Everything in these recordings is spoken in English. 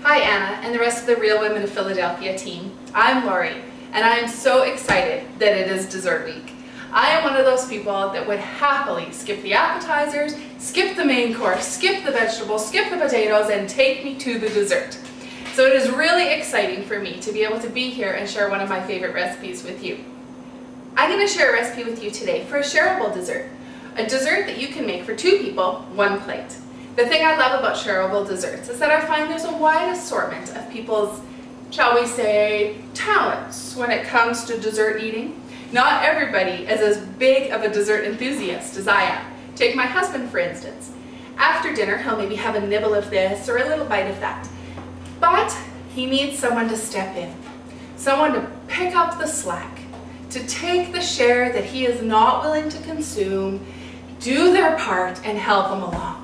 Hi Anna and the rest of the Real Women of Philadelphia team. I'm Lori and I am so excited that it is dessert week. I am one of those people that would happily skip the appetizers, skip the main course, skip the vegetables, skip the potatoes, and take me to the dessert. So it is really exciting for me to be able to be here and share one of my favorite recipes with you. I'm going to share a recipe with you today for a shareable dessert. A dessert that you can make for two people, one plate. The thing I love about shareable desserts is that I find there's a wide assortment of people's, shall we say, talents when it comes to dessert eating. Not everybody is as big of a dessert enthusiast as I am. Take my husband for instance. After dinner he'll maybe have a nibble of this or a little bite of that. But he needs someone to step in. Someone to pick up the slack. To take the share that he is not willing to consume, do their part and help him along.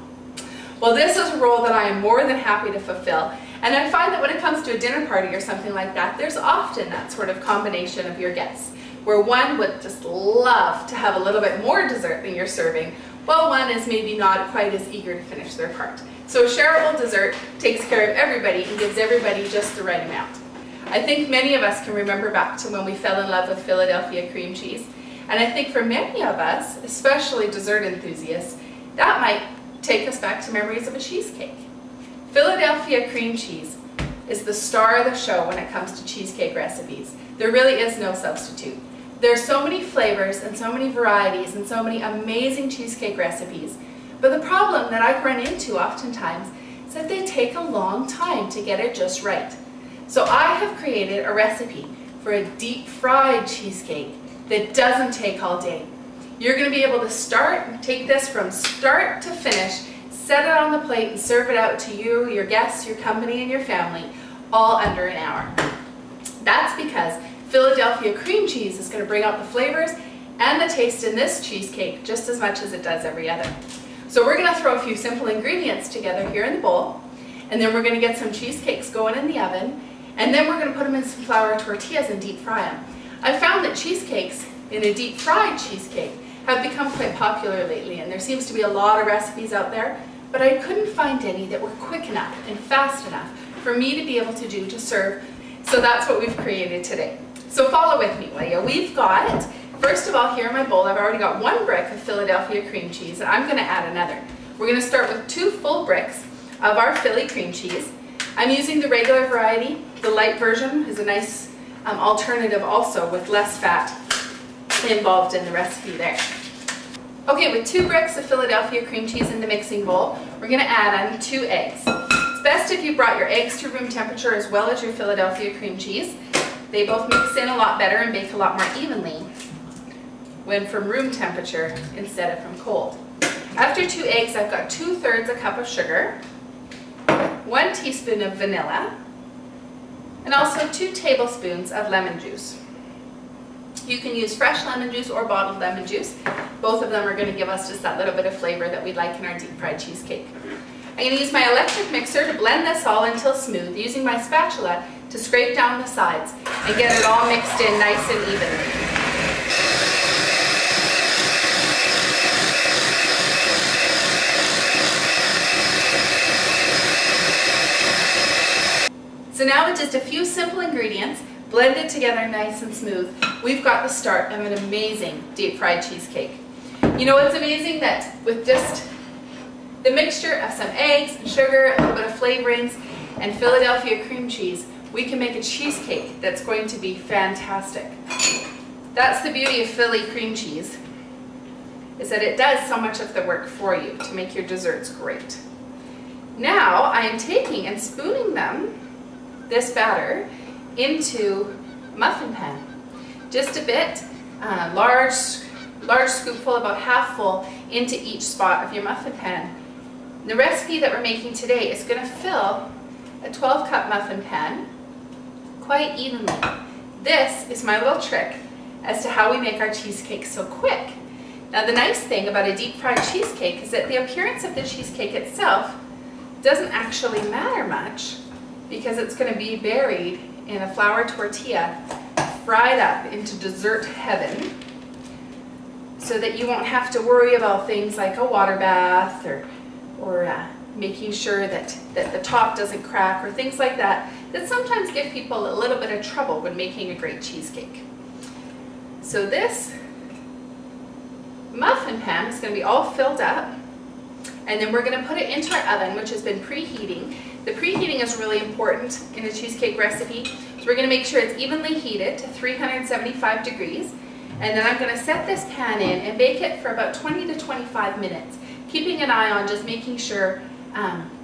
Well, this is a role that I am more than happy to fulfill, and I find that when it comes to a dinner party or something like that, there's often that sort of combination of your guests, where one would just love to have a little bit more dessert than you're serving, while one is maybe not quite as eager to finish their part. So a shareable dessert takes care of everybody and gives everybody just the right amount. I think many of us can remember back to when we fell in love with Philadelphia cream cheese, and I think for many of us, especially dessert enthusiasts, that might take us back to memories of a cheesecake. Philadelphia cream cheese is the star of the show when it comes to cheesecake recipes. There really is no substitute. There are so many flavors and so many varieties and so many amazing cheesecake recipes, but the problem that I run into oftentimes is that they take a long time to get it just right. So I have created a recipe for a deep fried cheesecake that doesn't take all day. You're going to be able to take this from start to finish, set it on the plate and serve it out to you, your guests, your company, and your family all under an hour. That's because Philadelphia cream cheese is going to bring out the flavors and the taste in this cheesecake just as much as it does every other. So we're going to throw a few simple ingredients together here in the bowl, and then we're going to get some cheesecakes going in the oven, and then we're going to put them in some flour tortillas and deep fry them. I found that cheesecakes in a deep fried cheesecake have become quite popular lately, and there seems to be a lot of recipes out there, but I couldn't find any that were quick enough and fast enough for me to be able to do to serve, so that's what we've created today. So follow with me, will you? We've got, first of all, here in my bowl, I've already got one brick of Philadelphia cream cheese, and I'm going to add another. We're going to start with 2 full bricks of our Philly cream cheese. I'm using the regular variety. The light version is a nice alternative also with less fat involved in the recipe there. Okay, with 2 bricks of Philadelphia cream cheese in the mixing bowl, we're going to add on 2 eggs. It's best if you brought your eggs to room temperature as well as your Philadelphia cream cheese. They both mix in a lot better and bake a lot more evenly when from room temperature instead of from cold. After 2 eggs, I've got 2/3 a cup of sugar, 1 teaspoon of vanilla, and also 2 tablespoons of lemon juice. You can use fresh lemon juice or bottled lemon juice. Both of them are going to give us just that little bit of flavor that we'd like in our deep fried cheesecake. I'm going to use my electric mixer to blend this all until smooth, using my spatula to scrape down the sides and get it all mixed in nice and evenly. So now with just a few simple ingredients, blended together nice and smooth, we've got the start of an amazing deep fried cheesecake. You know what's amazing? That with just the mixture of some eggs and sugar, a little bit of flavorings, and Philadelphia cream cheese, we can make a cheesecake that's going to be fantastic. That's the beauty of Philly cream cheese, is that it does so much of the work for you to make your desserts great. Now I am taking and spooning this batter into a muffin pan. Just a bit, large scoopful, about half full, into each spot of your muffin pan. The recipe that we're making today is going to fill a 12-cup muffin pan quite evenly. This is my little trick as to how we make our cheesecake so quick. Now the nice thing about a deep fried cheesecake is that the appearance of the cheesecake itself doesn't actually matter much, because it's going to be buried in a flour tortilla, fried up into dessert heaven, so that you won't have to worry about things like a water bath or making sure that the top doesn't crack, or things like that, that sometimes give people a little bit of trouble when making a great cheesecake. So this muffin pan is going to be all filled up, and then we're going to put it into our oven, which has been preheating. The preheating is really important in a cheesecake recipe, so we're going to make sure it's evenly heated to 375 degrees, and then I'm going to set this pan in and bake it for about 20 to 25 minutes, keeping an eye on just making sure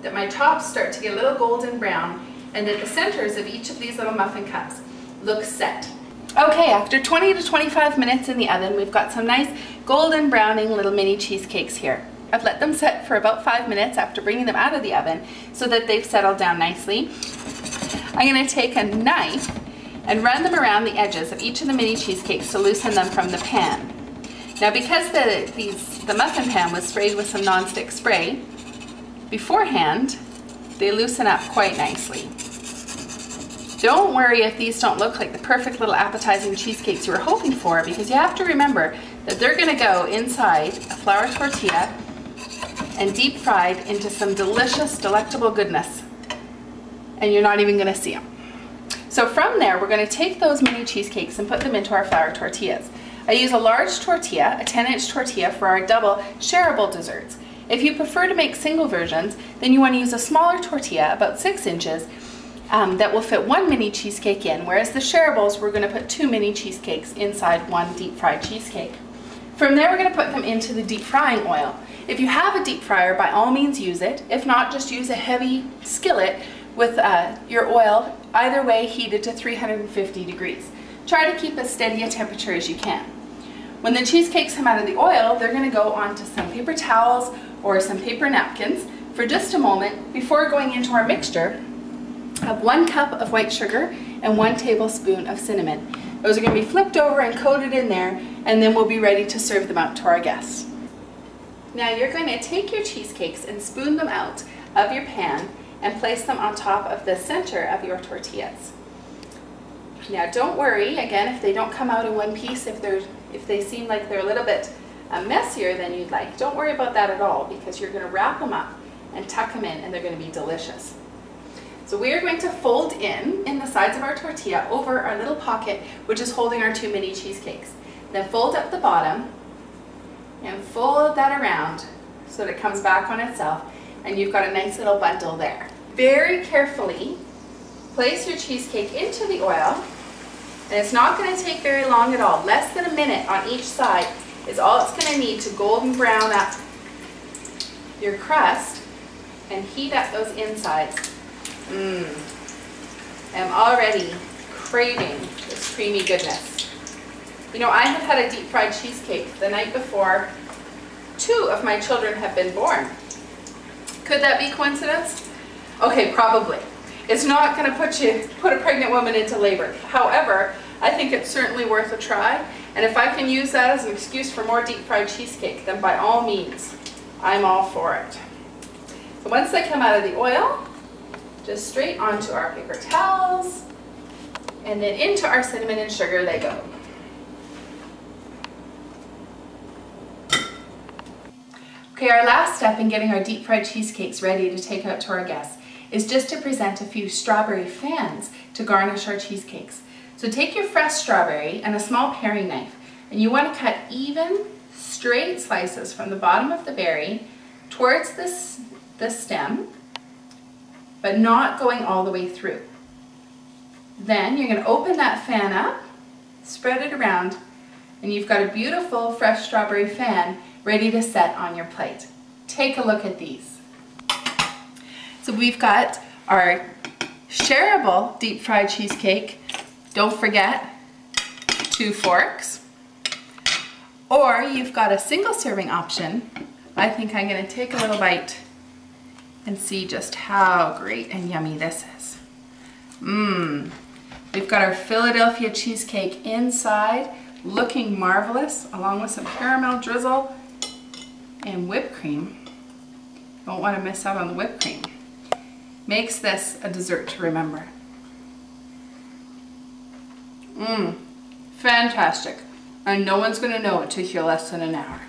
that my tops start to get a little golden brown, and that the centers of each of these little muffin cups look set. Okay, after 20 to 25 minutes in the oven, we've got some nice golden browning little mini cheesecakes here. I've let them set for about 5 minutes after bringing them out of the oven so that they've settled down nicely. I'm going to take a knife and run them around the edges of each of the mini cheesecakes to loosen them from the pan. Now, because the muffin pan was sprayed with some nonstick spray beforehand, they loosen up quite nicely. Don't worry if these don't look like the perfect little appetizing cheesecakes you were hoping for, because you have to remember that they're going to go inside a flour tortilla and deep fried into some delicious, delectable goodness, and you're not even going to see them. So from there, we're going to take those mini cheesecakes and put them into our flour tortillas. I use a large tortilla, a 10-inch tortilla, for our double shareable desserts. If you prefer to make single versions, then you want to use a smaller tortilla, about 6 inches, that will fit 1 mini cheesecake in, whereas the shareables, we're going to put 2 mini cheesecakes inside 1 deep fried cheesecake. From there, we're going to put them into the deep frying oil. If you have a deep fryer, by all means use it. If not, just use a heavy skillet with your oil, either way heated to 350 degrees. Try to keep as steady a temperature as you can. When the cheesecakes come out of the oil, they're going to go onto some paper towels or some paper napkins for just a moment before going into our mixture of 1 cup of white sugar and 1 tablespoon of cinnamon. Those are going to be flipped over and coated in there, and then we'll be ready to serve them out to our guests. Now you're going to take your cheesecakes and spoon them out of your pan and place them on top of the center of your tortillas. Now don't worry, again, if they don't come out in one piece, if they seem like they're a little bit messier than you'd like, don't worry about that at all, because you're going to wrap them up and tuck them in, and they're going to be delicious. So we are going to fold in the sides of our tortilla over our little pocket, which is holding our 2 mini cheesecakes. Then fold up the bottom and fold that around so that it comes back on itself, and you've got a nice little bundle there. Very carefully place your cheesecake into the oil, and it's not going to take very long at all. Less than a minute on each side is all it's going to need to golden brown up your crust and heat up those insides. I'm already craving this creamy goodness. You know, I have had a deep fried cheesecake the night before 2 of my children have been born. Could that be coincidence? Okay, probably. It's not going to put a pregnant woman into labor. However, I think it's certainly worth a try, and if I can use that as an excuse for more deep fried cheesecake, then by all means, I'm all for it. So once they come out of the oil, just straight onto our paper towels, and then into our cinnamon and sugar they go. Okay, our last step in getting our deep fried cheesecakes ready to take out to our guests is just to present a few strawberry fans to garnish our cheesecakes. So take your fresh strawberry and a small paring knife, and you want to cut even, straight slices from the bottom of the berry towards the stem, but not going all the way through. Then you're going to open that fan up, spread it around, and you've got a beautiful fresh strawberry fan ready to set on your plate. Take a look at these. So we've got our shareable deep fried cheesecake. Don't forget 2 forks. Or you've got a single serving option. I think I'm going to take a little bite and see just how great and yummy this is. We've got our Philadelphia cheesecake inside, looking marvelous, along with some caramel drizzle and whipped cream. Don't want to miss out on the whipped cream. Makes this a dessert to remember. Fantastic. And no one's going to know it took you less than an hour.